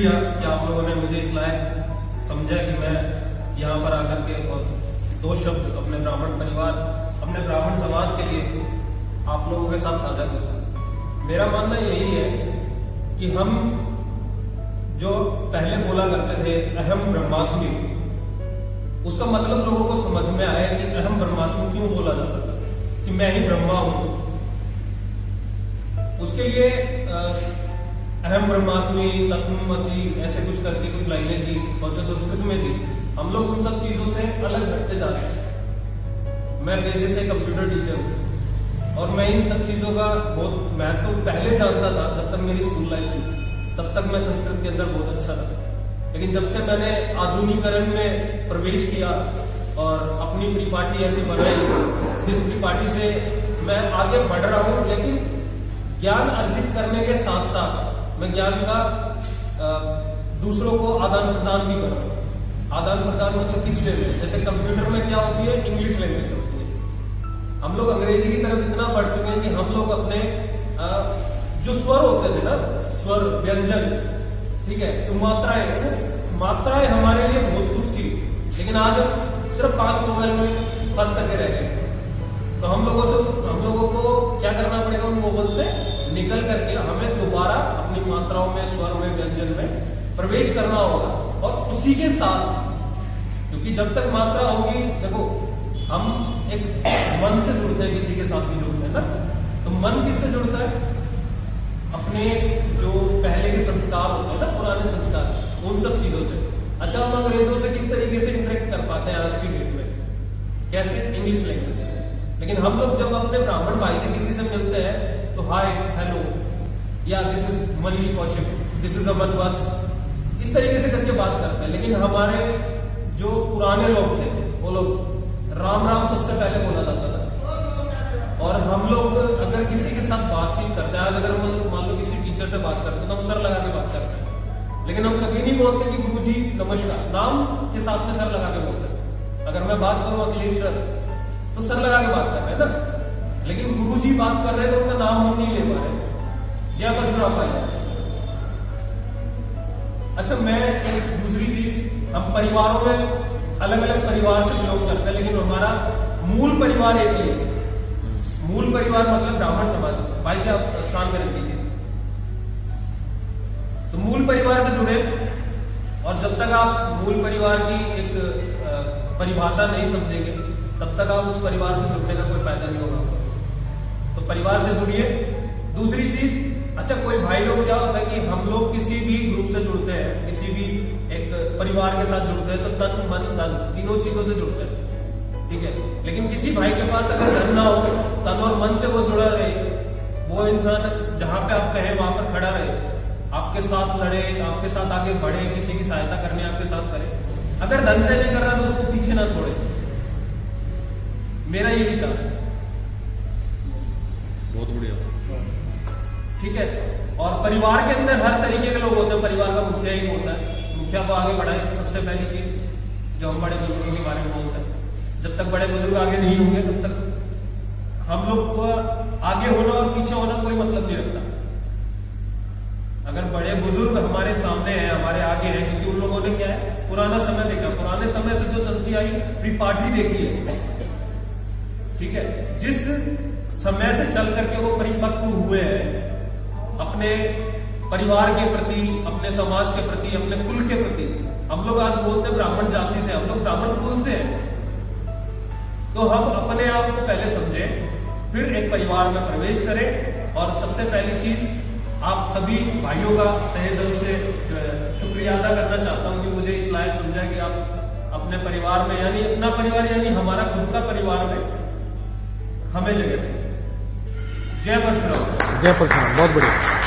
शुक्रिया कि आप लोगों ने मुझे इस लायक समझा कि मैं यहाँ पर आकर के और 2 शब्द अपने ब्राह्मण परिवार, अपने ब्राह्मण समाज के लिए आप लोगों के साथ साझा करूं। मेरा मानना यही है कि हम जो पहले बोला करते थे अहम ब्रह्मास्मि, उसका मतलब लोगों को समझ में आया कि अहम ब्रह्मास्मि क्यों बोला जाता था, कि मैं ही ब्रह्मा हूं। उसके लिए अहम ब्रह्मास्मि, तत्त्वमसि, ऐसे कुछ करके कुछ लाइनें थी और जो संस्कृत में थी, हम लोग उन सब चीजों से अलग हटते जा रहे हैं। मैं पेशे से कंप्यूटर टीचर हूं और मैं इन सब चीजों का बहुत महत्व तो पहले जानता था। जब तक मेरी स्कूल लाइफ थी तब तक मैं संस्कृत के अंदर बहुत अच्छा था, लेकिन जब से मैंने आधुनिकीकरण में प्रवेश किया और अपनी परिपाटी ऐसी बनाई जिस परिपाटी से मैं आगे बढ़ रहा हूं, लेकिन ज्ञान अर्जित करने के साथ साथ मैं ज्ञान का दूसरों को आदान प्रदान भी कर रहा हूं। आदान प्रदान मतलब किस वे में? जैसे कंप्यूटर में क्या होती है, इंग्लिश लैंग्वेज होती है। हम लोग अंग्रेजी की तरफ इतना बढ़ चुके हैं कि हम लोग अपने जो स्वर होते थे ना, स्वर, व्यंजन, ठीक है, तो मात्राएं हमारे लिए बहुत कुछ थी, लेकिन आज हम सिर्फ 5 मोबाइल में फंस करके रह गए। तो हम लोगों को क्या करना पड़ेगा, उन मोबाइल से निकल करके हमें दोबारा अपनी मात्राओं में, स्वर में, व्यंजन में प्रवेश करना होगा। और उसी के साथ, क्योंकि जब तक मात्रा होगी, देखो हम एक मन से जुड़ते हैं, किसी के साथ भी जुड़ते हैं ना, तो मन किससे जुड़ता है? अपने जो पहले के संस्कार होते हैं ना, पुराने संस्कार, उन सब चीजों से। अच्छा, हम अंग्रेजों से किस तरीके से इंटरेक्ट कर पाते हैं आज की डेट में? कैसे? इंग्लिश लैंग्वेज से। लेकिन हम लोग जब अपने ब्राह्मण भाई से किसी से मिलते हैं तो hi, hello, yeah this is Manish Kaushik, this is Aman Vats, इस तरीके से करके बात करते हैं। लेकिन हमारे जो पुराने लोग थे, वो लोग राम राम सबसे पहले बोला जाता था। और हम लोग अगर किसी के साथ बातचीत करते हैं, अगर मान लो किसी टीचर से बात करते हैं तो हम सर लगा के बात करते हैं, लेकिन हम कभी नहीं बोलते कि गुरुजी नमस्कार। नाम के साथ में सर लगा के बोलते हैं। अगर मैं बात करूं अखिलेश सर, तो सर लगा के बात कर रहे हैं ना, लेकिन गुरुजी बात कर रहे हैं तो उनका नाम हम नहीं ले पा रहे। जय परशुराम भाई। अच्छा, मैं एक दूसरी चीज, हम परिवारों में अलग अलग परिवार से बिलोंग करते हैं, लेकिन हमारा मूल परिवार एक ही है। मूल परिवार मतलब ब्राह्मण समाज। भाई से आप स्थान में रख दीजिए। तो मूल परिवार से जुड़े, और जब तक आप मूल परिवार की एक परिभाषा नहीं समझेंगे तब तक आप उस परिवार से जुड़ने का कोई फायदा नहीं होगा। तो परिवार से जुड़िए। दूसरी चीज, अच्छा, कोई भाई लोग क्या होता है कि हम लोग किसी भी ग्रुप से जुड़ते हैं, किसी भी एक परिवार के साथ जुड़ते हैं, तो तन, मन, धन, तीनों चीजों से जुड़ते हैं, ठीक है। लेकिन किसी भाई के पास अगर धन ना हो, तन और मन से वो जुड़ा रहे, वो इंसान जहां पे आप कहें वहां पर खड़ा रहे, आपके साथ लड़े, आपके साथ आगे बढ़े, किसी की सहायता करने आपके साथ करे। अगर धन से नहीं कर रहा तो उसको पीछे ना छोड़े। मेरा ये विचार है। बहुत बढ़िया, ठीक है। और परिवार के अंदर हर तरीके के लोग होते हैं। परिवार का मुखिया ही होता है, मुखिया को आगे बढ़ाए। सबसे पहली चीज जो हम बड़े बुजुर्गों के बारे में बोलते हैं, जब तक बड़े बुजुर्ग आगे नहीं होंगे तब तक हम लोग को आगे होना और पीछे होना कोई मतलब नहीं रखता। अगर बड़े बुजुर्ग हमारे सामने हैं, हमारे आगे हैं, क्योंकि उन लोगों ने क्या है, पुराना समय देखा, पुराने समय से जो चलती आई परिपाटी देखी है, ठीक है। जिस समय से चल करके वो परिपक्व हुए हैं अपने परिवार के प्रति, अपने समाज के प्रति, अपने कुल के प्रति। हम लोग आज बोलते हैं ब्राह्मण जाति से, हम लोग ब्राह्मण कुल से हैं। तो हम अपने आप को पहले समझें, फिर एक परिवार में प्रवेश करें। और सबसे पहली चीज, आप सभी भाइयों का तहे दिल से शुक्रिया अदा करना चाहता हूं कि मुझे इस लायक समझा कि आप अपने परिवार में, यानी अपना परिवार यानी हमारा खुद का परिवार में हमें जगह दें। जय परशुराम। जय परशुराम। बहुत बढ़िया।